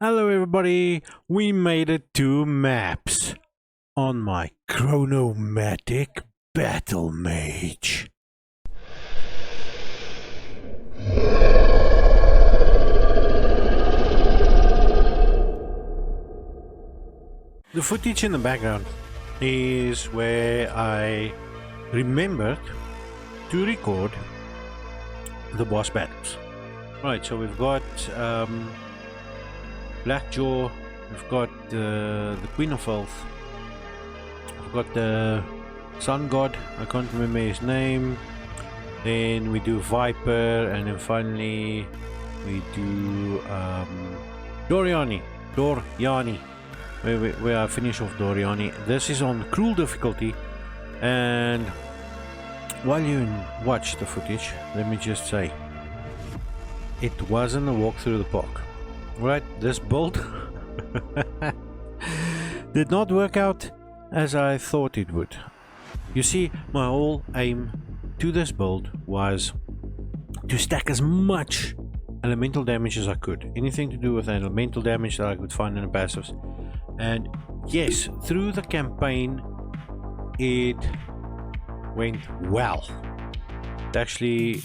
Hello everybody, we made it to maps on my Chronomatic Battlemage. The footage in the background is where I remembered to record the boss battles. Right, so we've got Blackjaw, we've got the Queen of Filth, we've got the Sun God, I can't remember his name, then we do Viper, and then finally we do Doriani, where I finish off Doriani. This is on cruel difficulty, and while you watch the footage, let me just say, it wasn't a walk through the park. Right, this build did not work out as I thought it would. You see, my whole aim to this build was to stack as much elemental damage as I could. Anything to do with elemental damage that I could find in the passives. And yes, through the campaign it went well. Actually,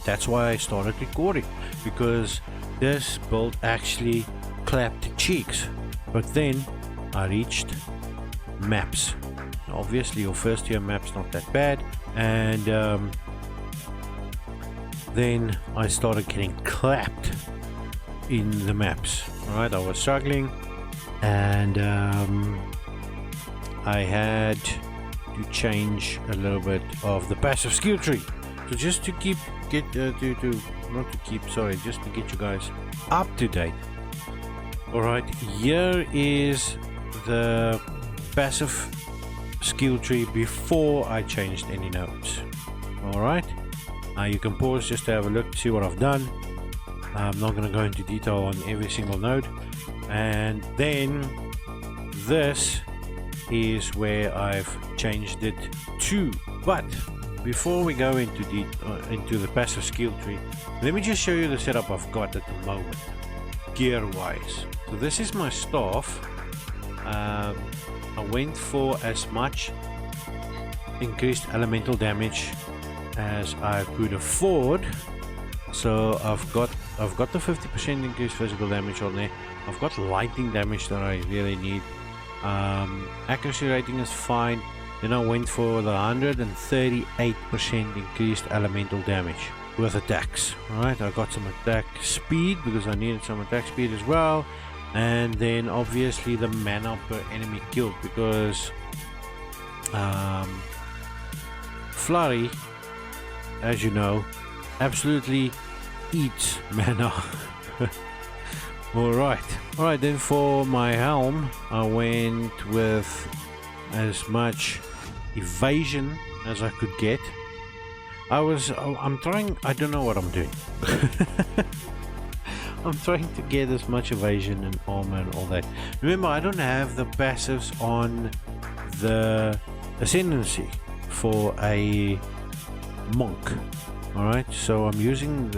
that's why I started recording, because this build actually clapped cheeks. But then I reached maps. Obviously your first year map's not that bad, and then I started getting clapped in the maps. Right, I was struggling, and I had to change a little bit of the passive skill tree. So just to just to get you guys up to date. Alright, here is the passive skill tree before I changed any nodes. Alright, you can pause just to have a look to see what I've done. I'm not going to go into detail on every single node. And then this is where I've changed it to. But before we go into the passive skill tree, let me just show you the setup I've got at the moment, gear wise. So this is my staff. I went for as much increased elemental damage as I could afford. So I've got the 50% increased physical damage on there. I've got lightning damage that I really need. Accuracy rating is fine. Then I went for the 138% increased elemental damage with attacks. Alright, I got some attack speed because I needed some attack speed as well. And then obviously the mana per enemy killed, because Flurry, as you know, absolutely eats mana. Alright, then for my helm I went with as much evasion as I could get. I'm trying, I don't know what I'm doing. I'm trying to get as much evasion and armor and all that. Remember, I don't have the passives on the ascendancy for a monk. Alright, so I'm using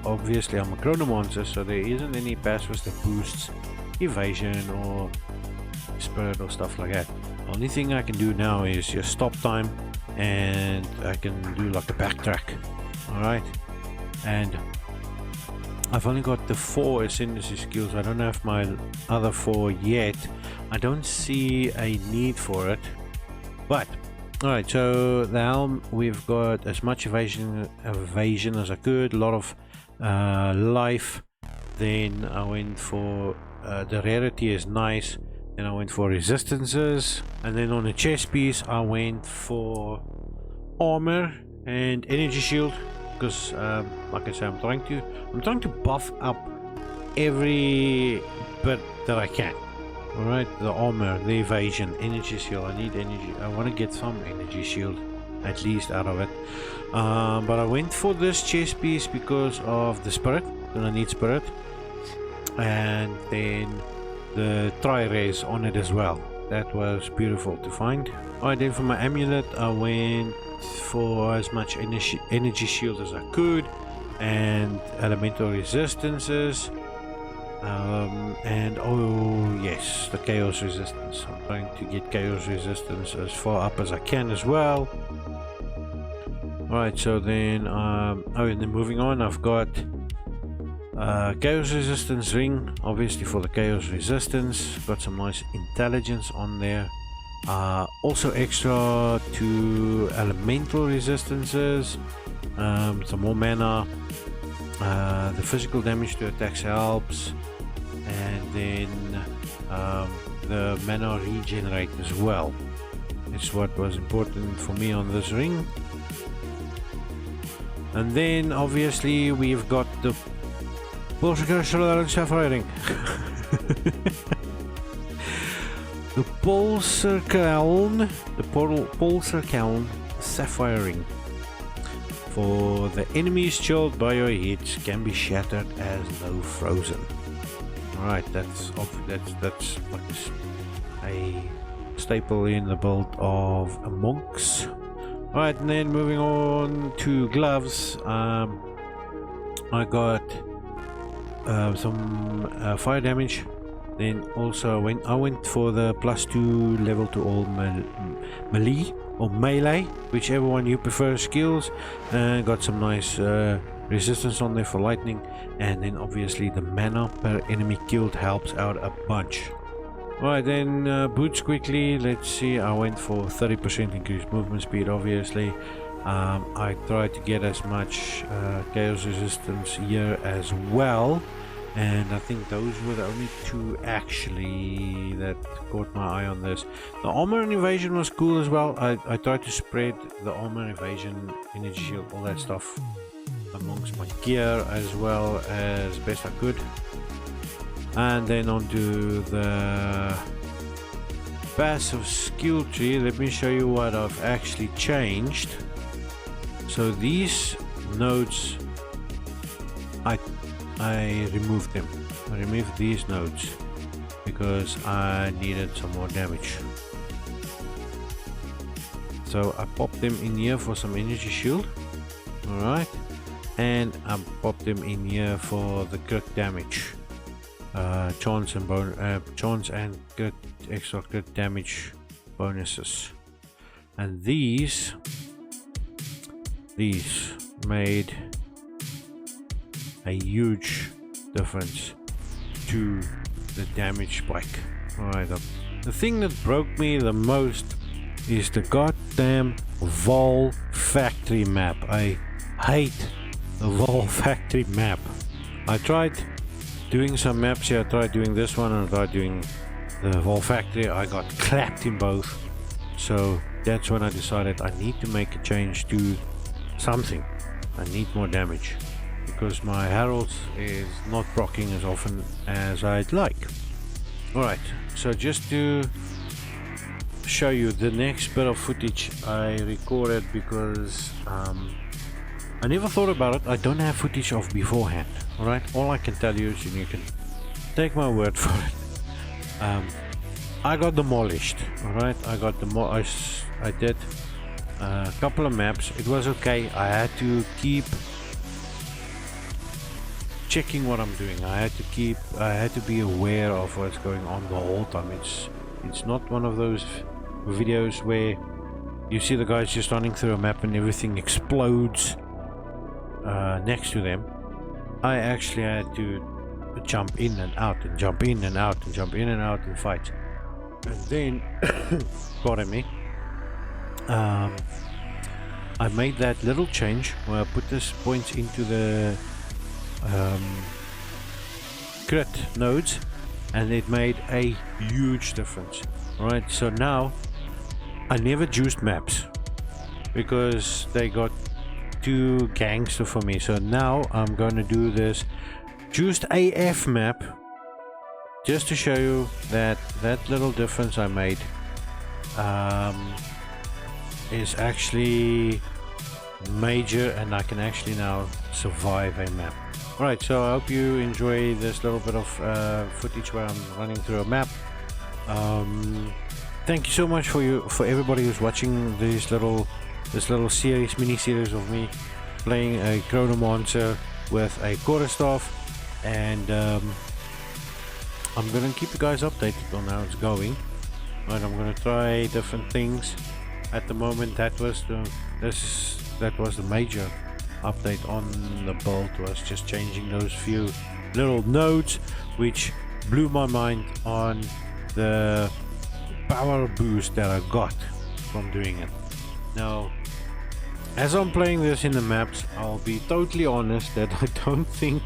obviously I'm a chronomancer, so there isn't any passives that boosts evasion or spirit or stuff like that. Only thing I can do now is just stop time, and I can do like a backtrack. Alright, and I've only got the 4 ascendancy skills. I don't have my other 4 yet. I don't see a need for it, but alright, so the helm, we've got as much evasion as I could, a lot of life. Then I went for the rarity is nice. Then I went for resistances, and then on the chest piece I went for armor and energy shield, because like I said, I'm trying to buff up every bit that I can. Alright, the armor, the evasion, energy shield. I need energy. I want to get some energy shield at least out of it. But I went for this chest piece because of the spirit, and I need spirit, and then the tri-rays on it as well. That was beautiful to find. Alright, then for my amulet I went for as much energy shield as I could, and elemental resistances. And oh yes, the chaos resistance. I'm trying to get chaos resistance as far up as I can as well. Alright, so then and then moving on, I've got chaos resistance ring, obviously for the chaos resistance. Got some nice intelligence on there. Also extra to elemental resistances, some more mana. The physical damage to attacks helps, and then the mana regenerate as well. It's what was important for me on this ring. And then obviously we've got the Sapphire ring. The Pulsar Crown Sapphire ring. For the enemies chilled by your hits can be shattered as though frozen. Alright, that's like a staple in the build of monks. Alright, and then moving on to gloves. I got some fire damage. Then also I went for the +2 level to all melee or melee, whichever one you prefer skills, and got some nice resistance on there for lightning. And then obviously the mana per enemy killed helps out a bunch. Alright, then boots quickly. Let's see, I went for 30% increased movement speed. Obviously I tried to get as much chaos resistance here as well, and I think those were the only two actually that caught my eye on this. The armor and evasion was cool as well. I tried to spread the armor and evasion, energy shield, all that stuff amongst my gear as well as best I could. And then onto the passive skill tree. Let me show you what I've actually changed. So these nodes, I removed them. I removed these nodes because I needed some more damage. So I popped them in here for some energy shield. Alright. And I popped them in here for the crit damage. Chance and crit, extra crit damage bonuses. And these made a huge difference to the damage spike. Alright, the thing that broke me the most is the goddamn Vol factory map. I hate the Vol factory map. I tried doing some maps here. I tried doing this one and I tried doing the Vol factory. I got clapped in both. So that's when I decided I need to make a change to something. I need more damage because my Herald is not proccing as often as I'd like. Alright, so just to show you the next bit of footage I recorded, because I never thought about it. I don't have footage of beforehand. Alright, all I can tell you is, and you can take my word for it, I got demolished. Alright, I got I did a couple of maps. It was okay. I had to keep checking what I'm doing. I had to be aware of what's going on the whole time. It's not one of those videos where you see the guys just running through a map and everything explodes next to them. I actually had to jump in and out and jump in and out and jump in and out and fight. And then pardon me, I made that little change where I put this points into the crit nodes, and it made a huge difference. Right, so now I never juiced maps because they got too gangster for me. So now I'm going to do this juiced AF map just to show you that little difference I made is actually major, and I can actually now survive a map. Alright, so I hope you enjoy this little bit of footage where I'm running through a map. Thank you so much for everybody who's watching this little mini series of me playing a Chronomancer with a quarterstaff, and I'm gonna keep you guys updated on how it's going. Right, I'm gonna try different things. At the moment, that was the major update on the build, was just changing those few little nodes, which blew my mind on the power boost that I got from doing it. Now, as I'm playing this in the maps, I'll be totally honest that I don't think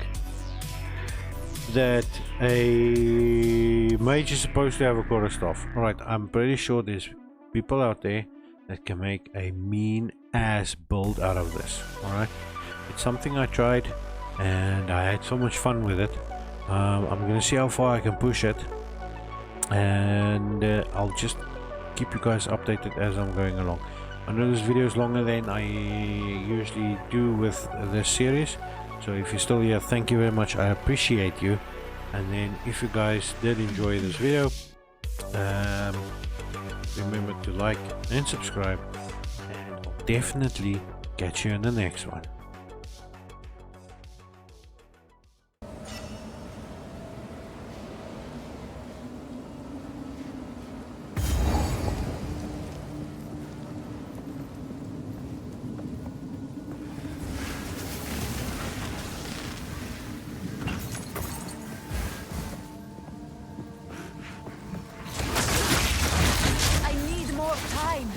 that a mage is supposed to have a quarter staff. Alright, I'm pretty sure there's people out there that can make a mean ass build out of this. Alright, it's something I tried and I had so much fun with it. I'm gonna see how far I can push it, and I'll just keep you guys updated as I'm going along. I know this video is longer than I usually do with this series, so if you're still here, thank you very much, I appreciate you. And then if you guys did enjoy this video, remember to like and subscribe, and I'll definitely catch you in the next one. Time.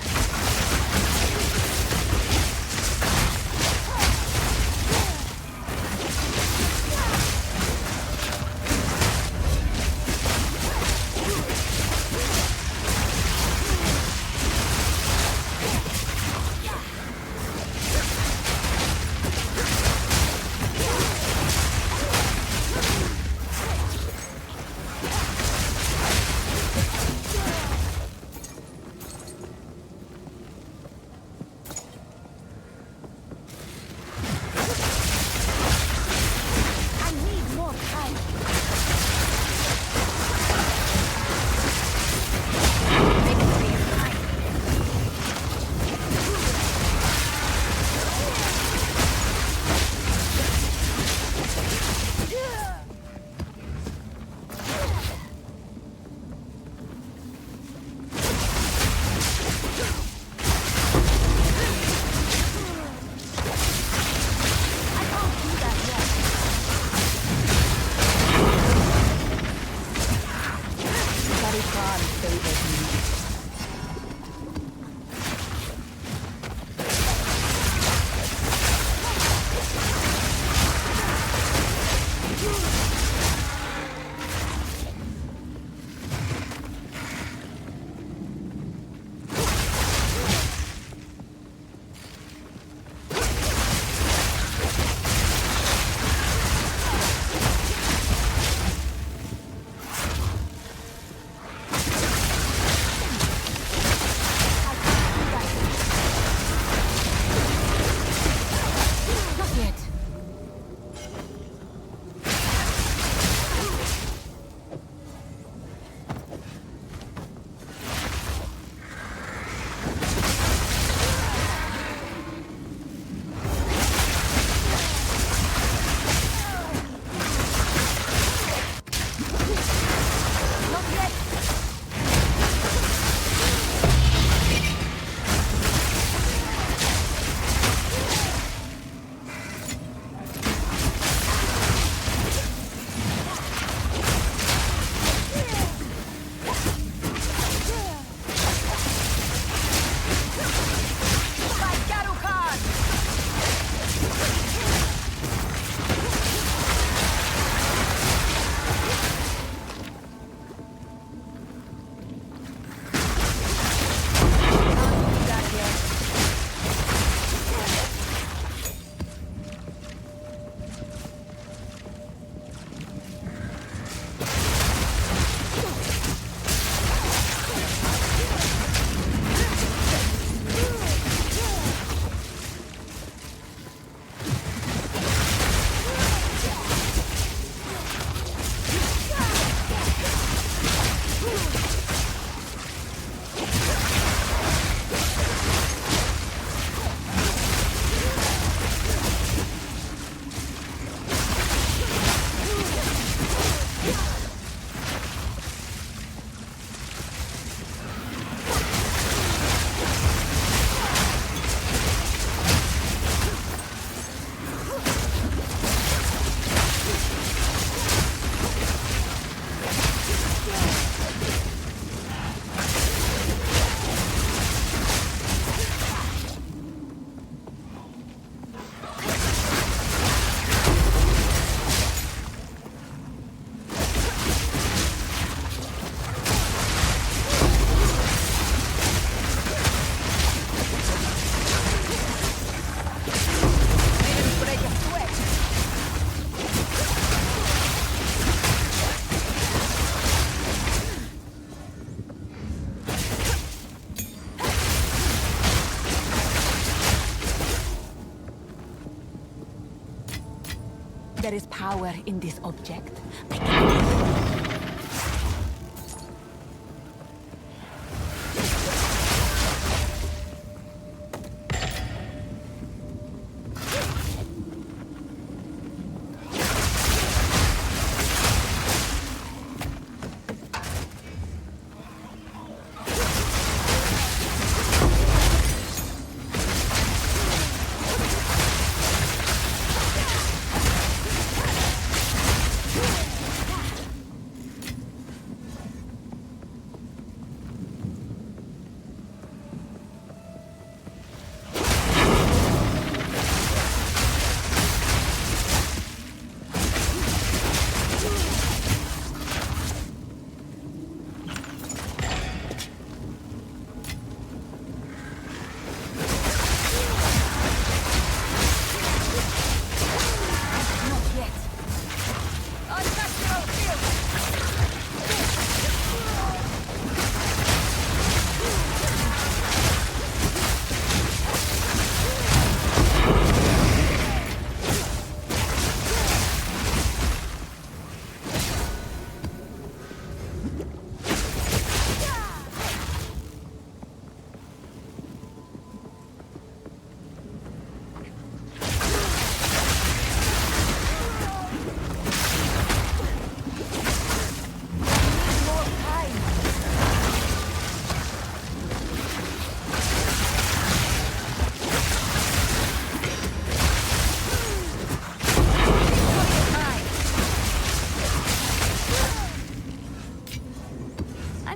power in this object. I can...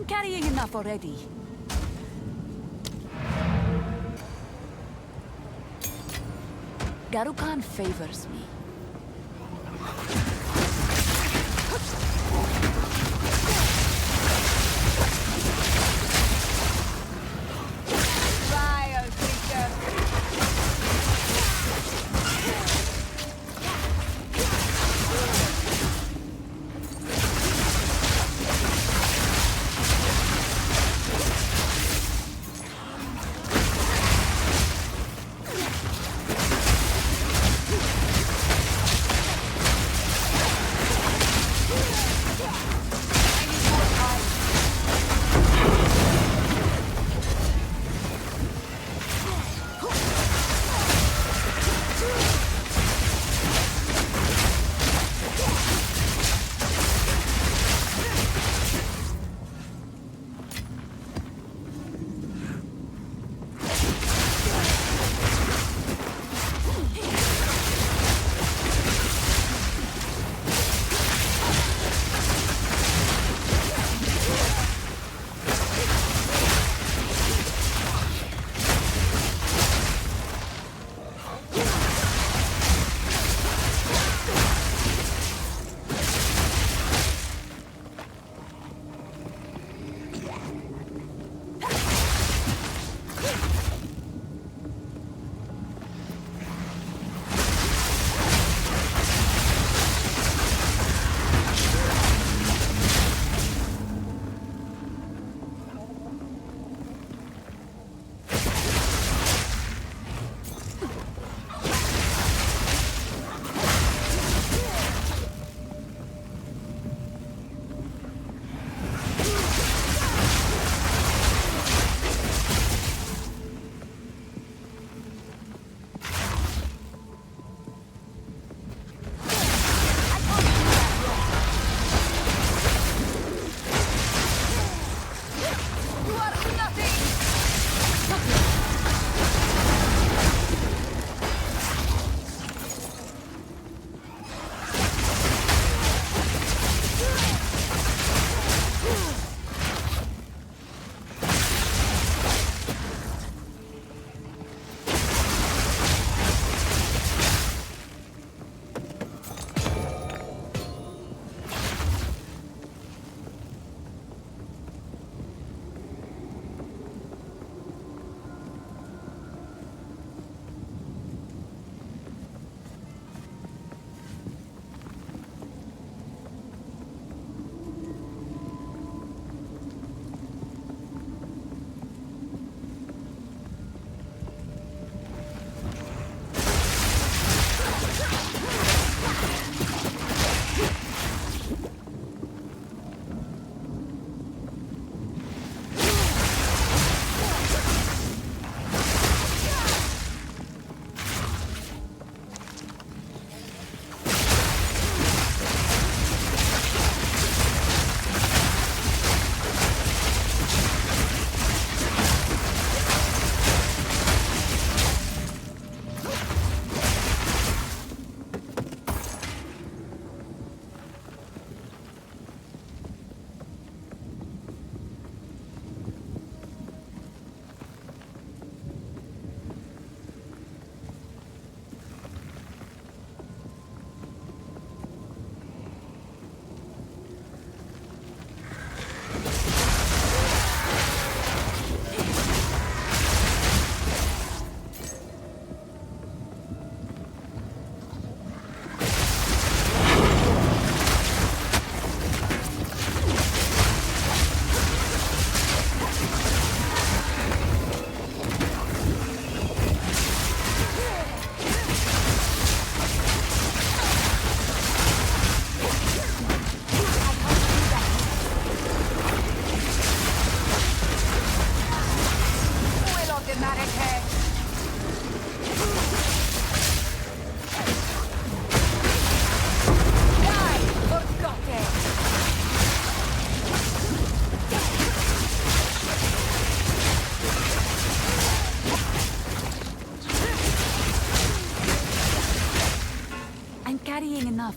Carrying enough already. Garukan favors me. Vile creature.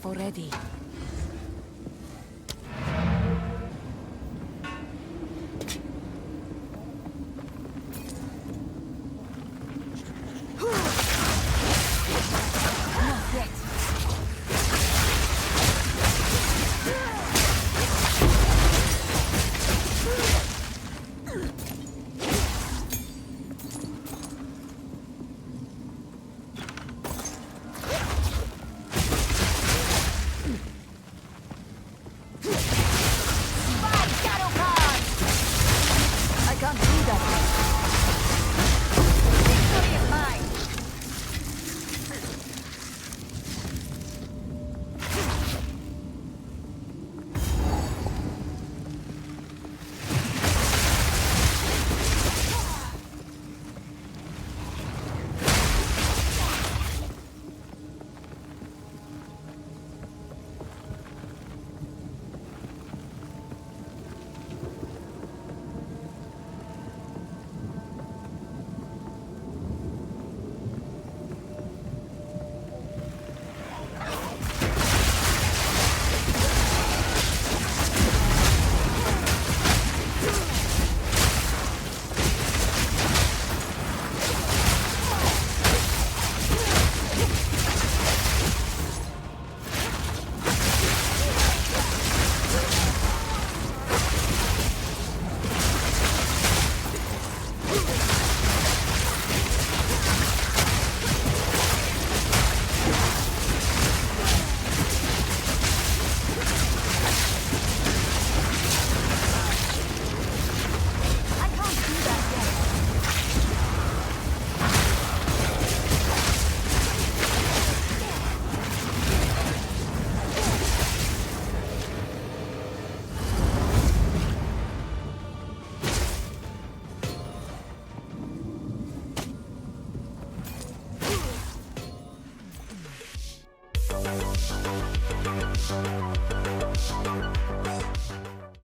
enough already. Not yet. I can't do that. Victory is mine.